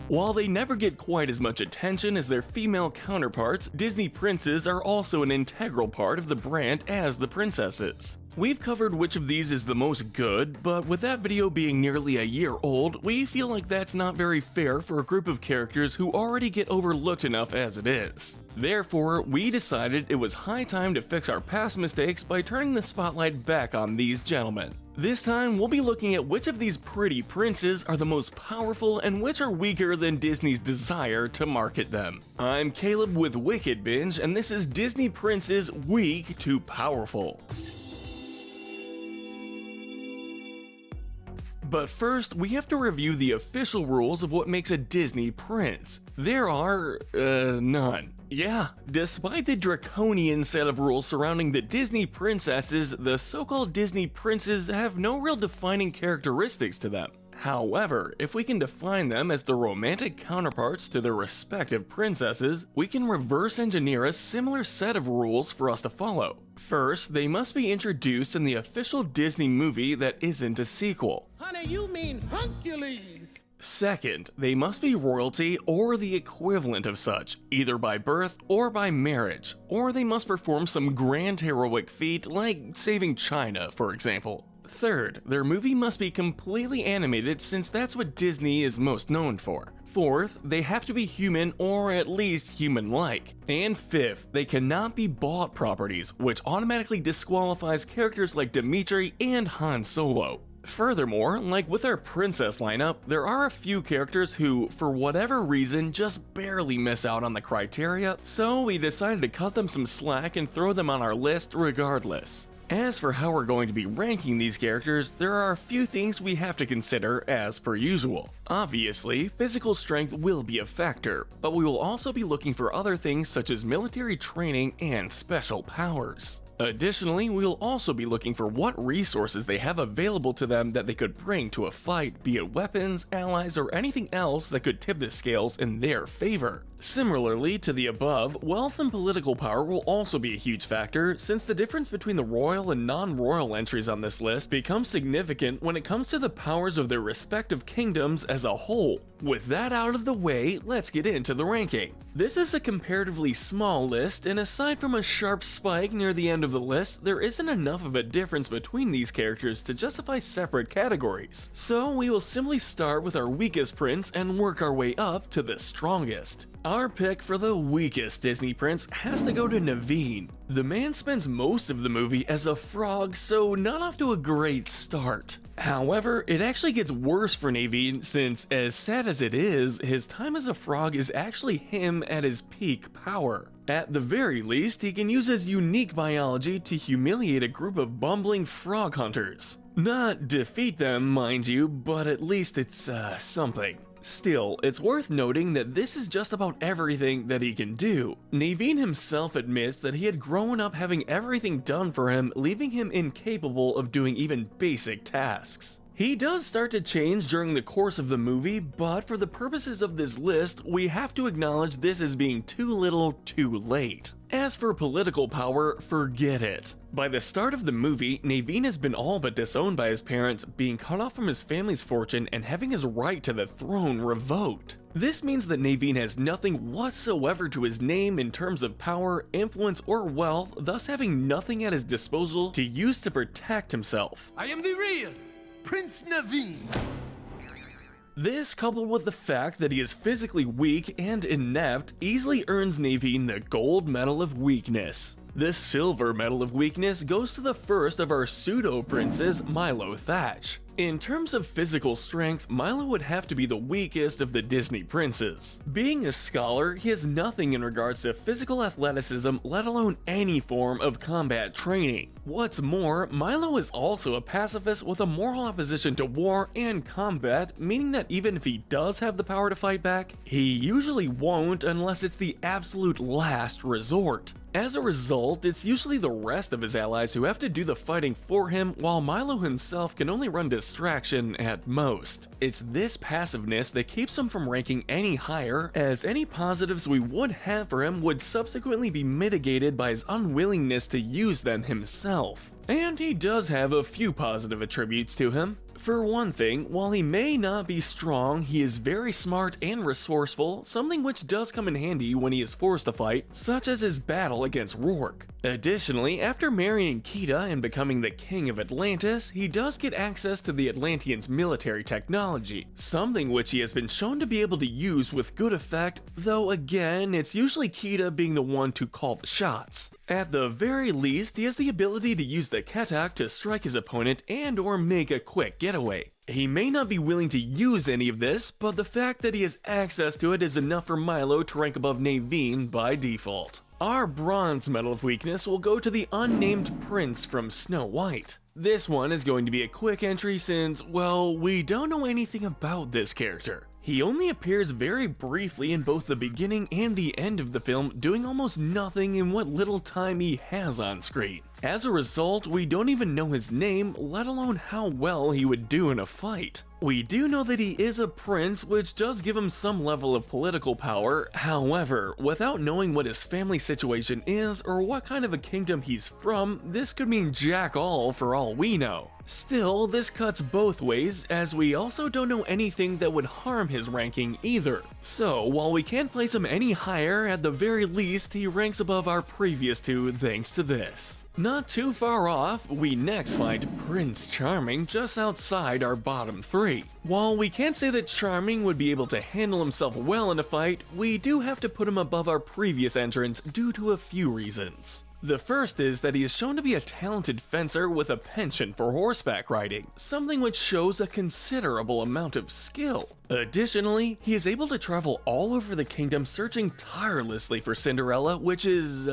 While they never get quite as much attention as their female counterparts, Disney princes are also an integral part of the brand as the princesses. We've covered which of these is the most good, but with that video being nearly a year old, we feel like that's not very fair for a group of characters who already get overlooked enough as it is. Therefore, we decided it was high time to fix our past mistakes by turning the spotlight back on these gentlemen. This time, we'll be looking at which of these pretty princes are the most powerful and which are weaker than Disney's desire to market them. I'm Caleb with Wicked Binge, and this is Disney Princes Weak to Powerful. But first, we have to review the official rules of what makes a Disney prince. There are, none. Yeah, despite the draconian set of rules surrounding the Disney princesses, the so-called Disney princes have no real defining characteristics to them. However, if we can define them as the romantic counterparts to their respective princesses, we can reverse engineer a similar set of rules for us to follow. First, they must be introduced in the official Disney movie that isn't a sequel. Honey, you mean Hercules! Second, they must be royalty or the equivalent of such, either by birth or by marriage, or they must perform some grand heroic feat like saving China, for example. Third, their movie must be completely animated since that's what Disney is most known for. Fourth, they have to be human or at least human-like. And fifth, they cannot be bought properties, which automatically disqualifies characters like Dimitri and Han Solo. Furthermore, like with our princess lineup, there are a few characters who, for whatever reason, just barely miss out on the criteria, so we decided to cut them some slack and throw them on our list regardless. As for how we're going to be ranking these characters, there are a few things we have to consider as per usual. Obviously, physical strength will be a factor, but we will also be looking for other things such as military training and special powers. Additionally, we will also be looking for what resources they have available to them that they could bring to a fight, be it weapons, allies, or anything else that could tip the scales in their favor. Similarly to the above, wealth and political power will also be a huge factor, since the difference between the royal and non-royal entries on this list becomes significant when it comes to the powers of their respective kingdoms as a whole. With that out of the way, let's get into the ranking. This is a comparatively small list, and aside from a sharp spike near the end of the list, there isn't enough of a difference between these characters to justify separate categories. So we will simply start with our weakest prince and work our way up to the strongest. Our pick for the weakest Disney prince has to go to Naveen. The man spends most of the movie as a frog, so not off to a great start. However, it actually gets worse for Naveen since, as sad as it is, his time as a frog is actually him at his peak power. At the very least, he can use his unique biology to humiliate a group of bumbling frog hunters. Not defeat them, mind you, but at least it's something. Still, it's worth noting that this is just about everything that he can do. Naveen himself admits that he had grown up having everything done for him, leaving him incapable of doing even basic tasks. He does start to change during the course of the movie, but for the purposes of this list, we have to acknowledge this as being too little too late. As for political power, forget it. By the start of the movie, Naveen has been all but disowned by his parents, being cut off from his family's fortune and having his right to the throne revoked. This means that Naveen has nothing whatsoever to his name in terms of power, influence, or wealth, thus having nothing at his disposal to use to protect himself. I am the real Prince Naveen. This, coupled with the fact that he is physically weak and inept, easily earns Naveen the gold medal of weakness. The silver medal of weakness goes to the first of our pseudo-princes, Milo Thatch. In terms of physical strength, Milo would have to be the weakest of the Disney princes. Being a scholar, he has nothing in regards to physical athleticism, let alone any form of combat training. What's more, Milo is also a pacifist with a moral opposition to war and combat, meaning that even if he does have the power to fight back, he usually won't unless it's the absolute last resort. As a result, it's usually the rest of his allies who have to do the fighting for him, while Milo himself can only run distraction at most. It's this passiveness that keeps him from ranking any higher, as any positives we would have for him would subsequently be mitigated by his unwillingness to use them himself. And he does have a few positive attributes to him. For one thing, while he may not be strong, he is very smart and resourceful, something which does come in handy when he is forced to fight, such as his battle against Rourke. Additionally, after marrying Kita and becoming the king of Atlantis, he does get access to the Atlanteans' military technology, something which he has been shown to be able to use with good effect, though again, it's usually Kita being the one to call the shots. At the very least, he has the ability to use the Ketak to strike his opponent and or make a quick getaway. He may not be willing to use any of this, but the fact that he has access to it is enough for Milo to rank above Naveen by default. Our bronze medal of weakness will go to the unnamed prince from Snow White. This one is going to be a quick entry since, well, we don't know anything about this character. He only appears very briefly in both the beginning and the end of the film, doing almost nothing in what little time he has on screen. As a result, we don't even know his name, let alone how well he would do in a fight. We do know that he is a prince, which does give him some level of political power. However, without knowing what his family situation is or what kind of a kingdom he's from, this could mean jack all for all we know. Still, this cuts both ways, as we also don't know anything that would harm his ranking either. So, while we can't place him any higher, at the very least, he ranks above our previous two thanks to this. Not too far off, we next find Prince Charming just outside our bottom three. While we can't say that Charming would be able to handle himself well in a fight, we do have to put him above our previous entrants due to a few reasons. The first is that he is shown to be a talented fencer with a penchant for horseback riding, something which shows a considerable amount of skill. Additionally, he is able to travel all over the kingdom searching tirelessly for Cinderella, which is,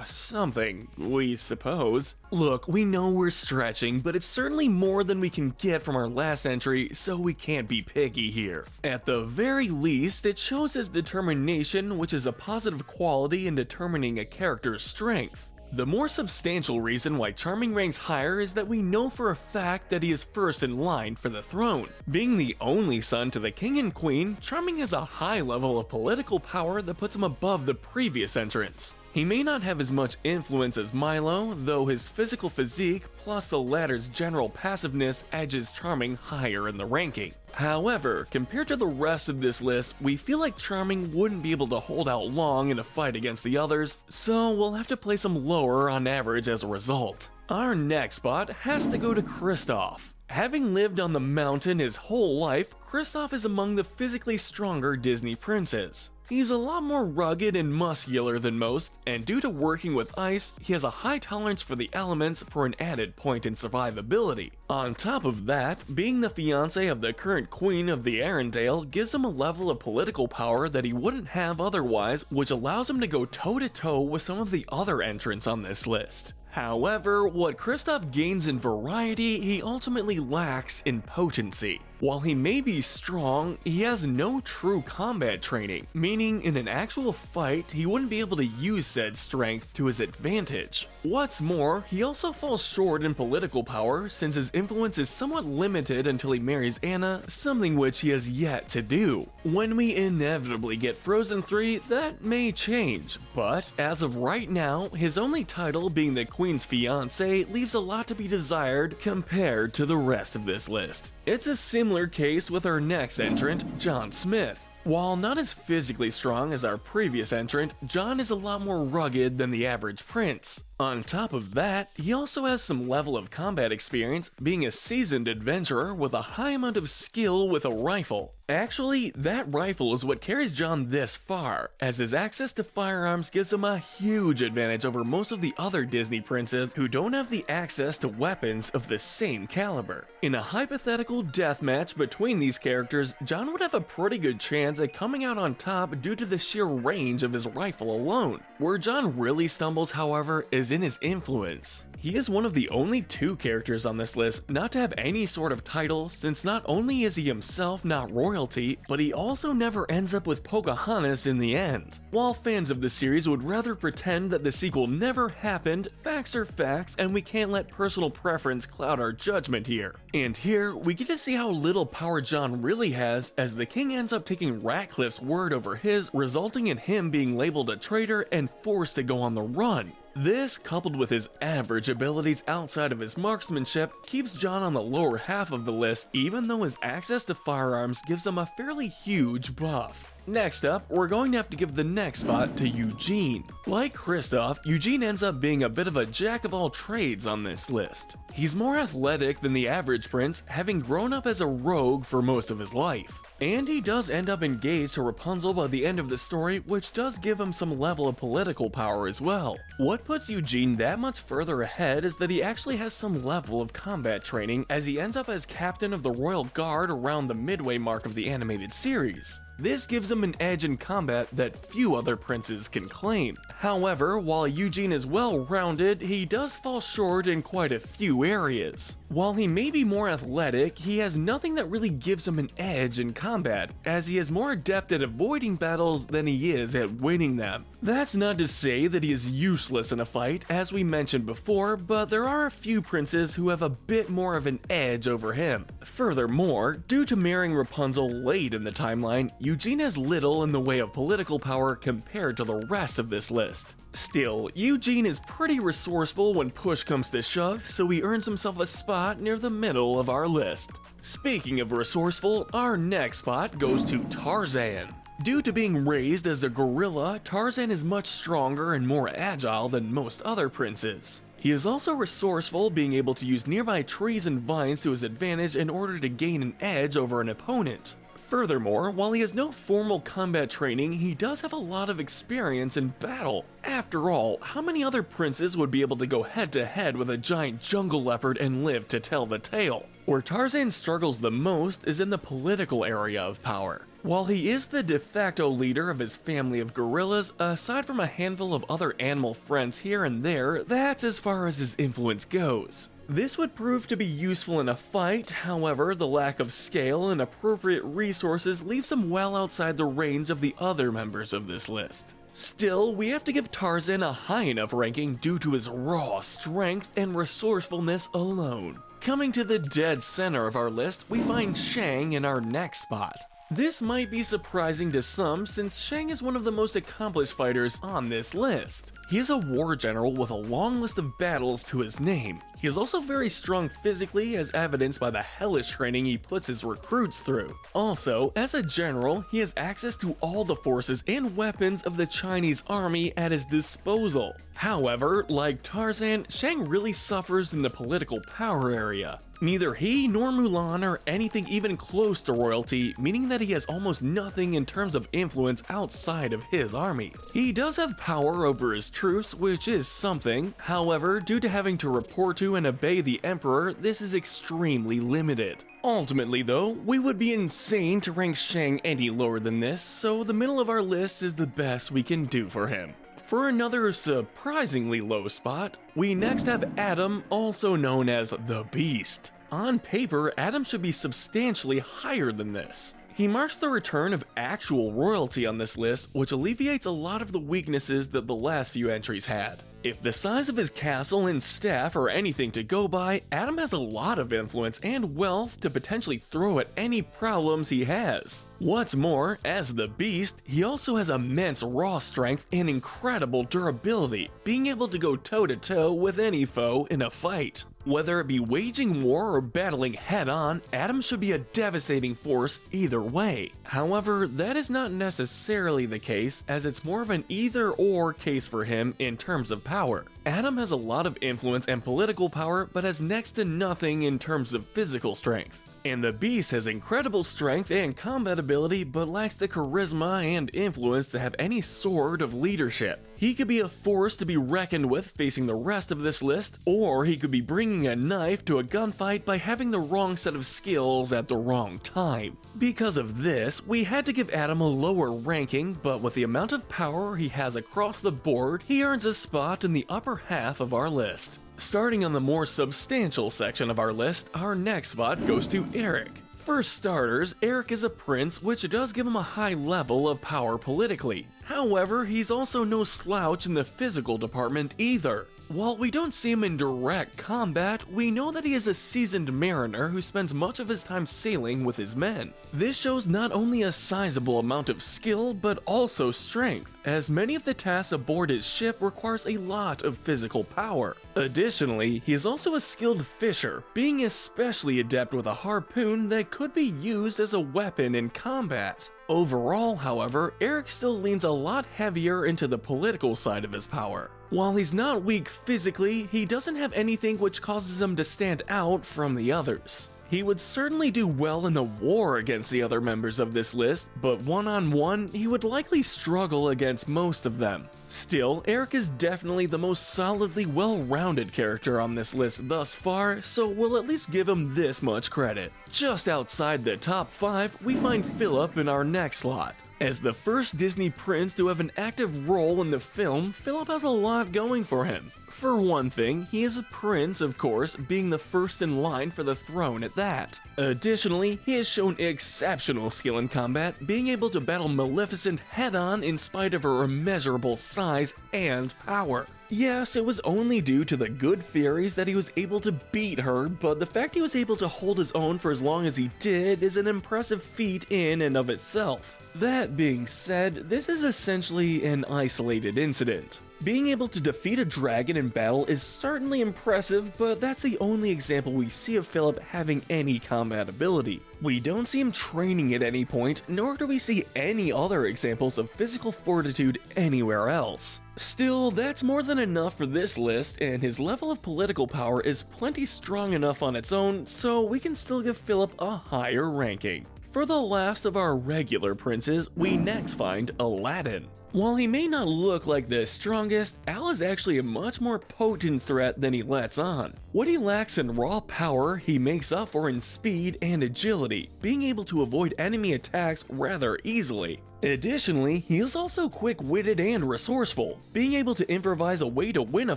something, we suppose. Look, we know we're stretching, but it's certainly more than we can get from our last entry, so we can't be picky here. At the very least, it shows his determination, which is a positive quality in determining a character's strength. The more substantial reason why Charming ranks higher is that we know for a fact that he is first in line for the throne. Being the only son to the king and queen, Charming has a high level of political power that puts him above the previous entrants. He may not have as much influence as Milo, though his physical physique plus the latter's general passiveness edges Charming higher in the ranking. However, compared to the rest of this list, we feel like Charming wouldn't be able to hold out long in a fight against the others, so we'll have to place him lower on average as a result. Our next spot has to go to Kristoff. Having lived on the mountain his whole life, Kristoff is among the physically stronger Disney princes. He's a lot more rugged and muscular than most, and due to working with ice, he has a high tolerance for the elements for an added point in survivability. On top of that, being the fiance of the current queen of the Arendelle gives him a level of political power that he wouldn't have otherwise, which allows him to go toe-to-toe with some of the other entrants on this list. However, what Kristoff gains in variety, he ultimately lacks in potency. While he may be strong, he has no true combat training, meaning in an actual fight, he wouldn't be able to use said strength to his advantage. What's more, he also falls short in political power since his influence is somewhat limited until he marries Anna, something which he has yet to do. When we inevitably get Frozen 3, that may change, but as of right now, his only title being the Queen's fiance leaves a lot to be desired compared to the rest of this list. It's a similar case with our next entrant, John Smith. While not as physically strong as our previous entrant, John is a lot more rugged than the average prince. On top of that, he also has some level of combat experience, being a seasoned adventurer with a high amount of skill with a rifle. Actually, that rifle is what carries John this far, as his access to firearms gives him a huge advantage over most of the other Disney princes who don't have the access to weapons of the same caliber. In a hypothetical deathmatch between these characters, John would have a pretty good chance at coming out on top due to the sheer range of his rifle alone. Where John really stumbles, however, is in his influence. He is one of the only two characters on this list not to have any sort of title, since not only is he himself not royalty, but he also never ends up with Pocahontas in the end. While fans of the series would rather pretend that the sequel never happened, facts are facts and we can't let personal preference cloud our judgment here. And here, we get to see how little power John really has, as the king ends up taking Ratcliffe's word over his, resulting in him being labeled a traitor and forced to go on the run. This, coupled with his average abilities outside of his marksmanship, keeps John on the lower half of the list even though his access to firearms gives him a fairly huge buff. Next up, we're going to have to give the next spot to Eugene. Like Kristoff, Eugene ends up being a bit of a jack of all trades on this list. He's more athletic than the average prince, having grown up as a rogue for most of his life. And he does end up engaged to Rapunzel by the end of the story, which does give him some level of political power as well. What puts Eugene that much further ahead is that he actually has some level of combat training, as he ends up as captain of the Royal Guard around the midway mark of the animated series. This gives him an edge in combat that few other princes can claim. However, while Eugene is well-rounded, he does fall short in quite a few areas. While he may be more athletic, he has nothing that really gives him an edge in combat, as he is more adept at avoiding battles than he is at winning them. That's not to say that he is useless in a fight, as we mentioned before, but there are a few princes who have a bit more of an edge over him. Furthermore, due to marrying Rapunzel late in the timeline, Eugene has little in the way of political power compared to the rest of this list. Still, Eugene is pretty resourceful when push comes to shove, so he earns himself a spot near the middle of our list. Speaking of resourceful, our next spot goes to Tarzan. Due to being raised as a gorilla, Tarzan is much stronger and more agile than most other princes. He is also resourceful, being able to use nearby trees and vines to his advantage in order to gain an edge over an opponent. Furthermore, while he has no formal combat training, he does have a lot of experience in battle. After all, how many other princes would be able to go head-to-head with a giant jungle leopard and live to tell the tale? Where Tarzan struggles the most is in the political area of power. While he is the de facto leader of his family of gorillas, aside from a handful of other animal friends here and there, that's as far as his influence goes. This would prove to be useful in a fight, however, the lack of scale and appropriate resources leaves him well outside the range of the other members of this list. Still, we have to give Tarzan a high enough ranking due to his raw strength and resourcefulness alone. Coming to the dead center of our list, we find Shang in our next spot. This might be surprising to some, since Shang is one of the most accomplished fighters on this list. He is a war general with a long list of battles to his name. He is also very strong physically, as evidenced by the hellish training he puts his recruits through. Also, as a general, he has access to all the forces and weapons of the Chinese army at his disposal. However, like Tarzan, Shang really suffers in the political power area. Neither he nor Mulan are anything even close to royalty, meaning that he has almost nothing in terms of influence outside of his army. He does have power over his troops, which is something. However, due to having to report to and obey the Emperor, this is extremely limited. Ultimately though, we would be insane to rank Shang any lower than this, so the middle of our list is the best we can do for him. For another surprisingly low spot, we next have Adam, also known as the Beast. On paper, Adam should be substantially higher than this. He marks the return of actual royalty on this list, which alleviates a lot of the weaknesses that the last few entries had. If the size of his castle and staff are anything to go by, Adam has a lot of influence and wealth to potentially throw at any problems he has. What's more, as the Beast, he also has immense raw strength and incredible durability, being able to go toe-to-toe with any foe in a fight. Whether it be waging war or battling head-on, Adam should be a devastating force either way. However, that is not necessarily the case, as it's more of an either-or case for him in terms of power. Adam has a lot of influence and political power, but has next to nothing in terms of physical strength. And the Beast has incredible strength and combat ability, but lacks the charisma and influence to have any sort of leadership. He could be a force to be reckoned with facing the rest of this list, or he could be bringing a knife to a gunfight by having the wrong set of skills at the wrong time. Because of this, we had to give Adam a lower ranking, but with the amount of power he has across the board, he earns a spot in the upper half of our list. Starting on the more substantial section of our list, our next spot goes to Eric. For starters, Eric is a prince, which does give him a high level of power politically. However, he's also no slouch in the physical department either. While we don't see him in direct combat, we know that he is a seasoned mariner who spends much of his time sailing with his men. This shows not only a sizable amount of skill, but also strength, as many of the tasks aboard his ship requires a lot of physical power. Additionally, he is also a skilled fisher, being especially adept with a harpoon that could be used as a weapon in combat. Overall, however, Eric still leans a lot heavier into the political side of his power. While he's not weak physically, he doesn't have anything which causes him to stand out from the others. He would certainly do well in the war against the other members of this list, but one-on-one, he would likely struggle against most of them. Still, Eric is definitely the most solidly well-rounded character on this list thus far, so we'll at least give him this much credit. Just outside the top 5, we find Philip in our next slot. As the first Disney prince to have an active role in the film, Philip has a lot going for him. For one thing, he is a prince, of course, being the first in line for the throne at that. Additionally, he has shown exceptional skill in combat, being able to battle Maleficent head-on in spite of her immeasurable size and power. Yes, it was only due to the good fairies that he was able to beat her, but the fact he was able to hold his own for as long as he did is an impressive feat in and of itself. That being said, this is essentially an isolated incident. Being able to defeat a dragon in battle is certainly impressive, but that's the only example we see of Philip having any combat ability. We don't see him training at any point, nor do we see any other examples of physical fortitude anywhere else. Still, that's more than enough for this list, and his level of political power is plenty strong enough on its own, so we can still give Philip a higher ranking. For the last of our regular princes, we next find Aladdin. While he may not look like the strongest, Al is actually a much more potent threat than he lets on. What he lacks in raw power, he makes up for in speed and agility, being able to avoid enemy attacks rather easily. Additionally, he is also quick-witted and resourceful, being able to improvise a way to win a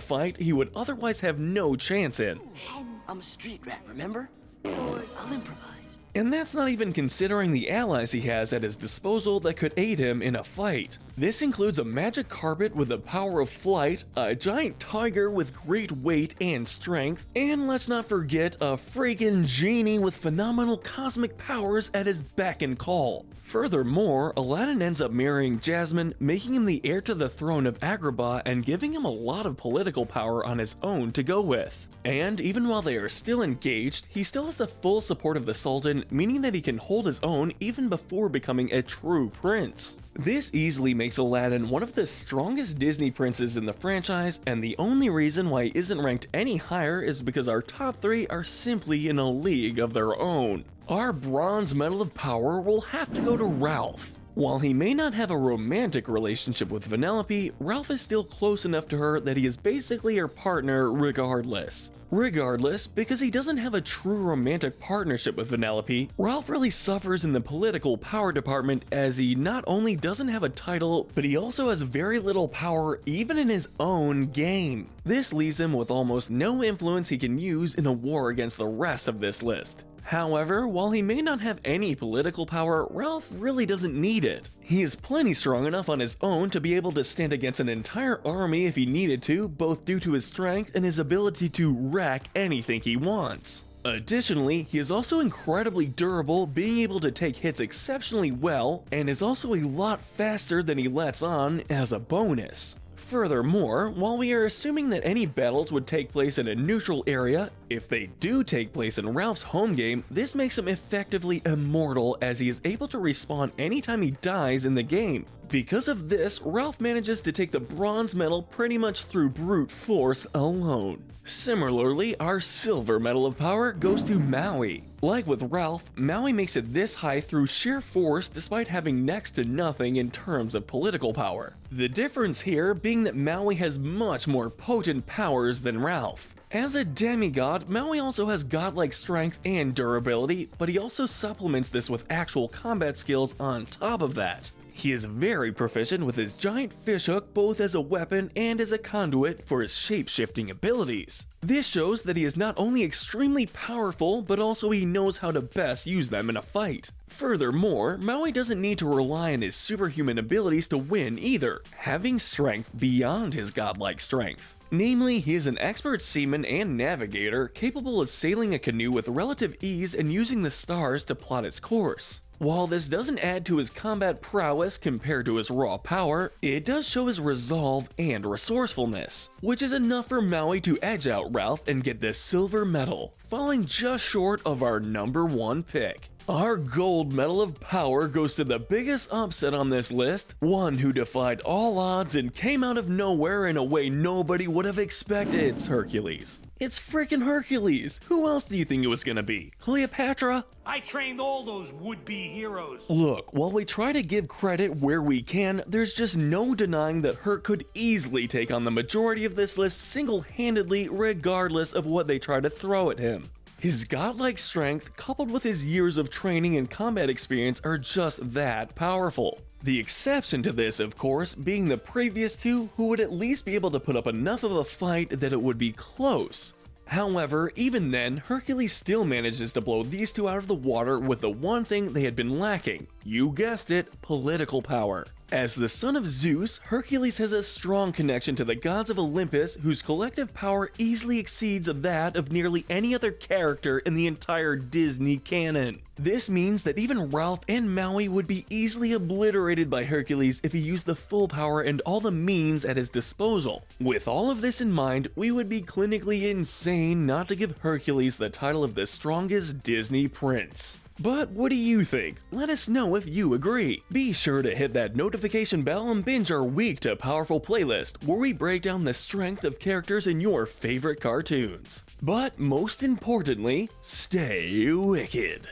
fight he would otherwise have no chance in. I'm a street rat, remember? I'll improvise. And that's not even considering the allies he has at his disposal that could aid him in a fight. This includes a magic carpet with the power of flight, a giant tiger with great weight and strength, and let's not forget a freaking genie with phenomenal cosmic powers at his beck and call. Furthermore, Aladdin ends up marrying Jasmine, making him the heir to the throne of Agrabah and giving him a lot of political power on his own to go with. And even while they are still engaged, he still has the full support of the Sultan, meaning that he can hold his own even before becoming a true prince. This easily makes Aladdin one of the strongest Disney princes in the franchise, and the only reason why he isn't ranked any higher is because our top 3 are simply in a league of their own. Our bronze medal of power will have to go to Ralph. While he may not have a romantic relationship with Vanellope, Ralph is still close enough to her that he is basically her partner regardless. Because he doesn't have a true romantic partnership with Vanellope, Ralph really suffers in the political power department as he not only doesn't have a title, but he also has very little power even in his own game. This leaves him with almost no influence he can use in a war against the rest of this list. However, while he may not have any political power, Ralph really doesn't need it. He is plenty strong enough on his own to be able to stand against an entire army if he needed to, both due to his strength and his ability to wreck anything he wants. Additionally, he is also incredibly durable, being able to take hits exceptionally well, and is also a lot faster than he lets on as a bonus. Furthermore, while we are assuming that any battles would take place in a neutral area, if they do take place in Ralph's home game, this makes him effectively immortal as he is able to respawn anytime he dies in the game. Because of this, Ralph manages to take the bronze medal pretty much through brute force alone. Similarly, our silver medal of power goes to Maui. Like with Ralph, Maui makes it this high through sheer force despite having next to nothing in terms of political power. The difference here being that Maui has much more potent powers than Ralph. As a demigod, Maui also has godlike strength and durability, but he also supplements this with actual combat skills on top of that. He is very proficient with his giant fishhook both as a weapon and as a conduit for his shape-shifting abilities. This shows that he is not only extremely powerful, but also he knows how to best use them in a fight. Furthermore, Maui doesn't need to rely on his superhuman abilities to win either, having strength beyond his godlike strength. Namely, he is an expert seaman and navigator capable of sailing a canoe with relative ease and using the stars to plot its course. While this doesn't add to his combat prowess compared to his raw power, it does show his resolve and resourcefulness, which is enough for Maui to edge out Ralph and get this silver medal, falling just short of our #1 pick. Our gold medal of power goes to the biggest upset on this list, one who defied all odds and came out of nowhere in a way nobody would have expected. It's Hercules. It's freaking Hercules! Who else do you think it was gonna be? Cleopatra? I trained all those would-be heroes. Look, while we try to give credit where we can, there's just no denying that Herc could easily take on the majority of this list single-handedly regardless of what they try to throw at him. His godlike strength, coupled with his years of training and combat experience, are just that powerful. The exception to this, of course, being the previous two who would at least be able to put up enough of a fight that it would be close. However, even then, Hercules still manages to blow these two out of the water with the one thing they had been lacking. You guessed it, political power. As the son of Zeus, Hercules has a strong connection to the gods of Olympus, whose collective power easily exceeds that of nearly any other character in the entire Disney canon. This means that even Ralph and Maui would be easily obliterated by Hercules if he used the full power and all the means at his disposal. With all of this in mind, we would be clinically insane not to give Hercules the title of the strongest Disney prince. But what do you think? Let us know if you agree. Be sure to hit that notification bell and binge our Weak to Powerful playlist, where we break down the strength of characters in your favorite cartoons. But most importantly, stay wicked.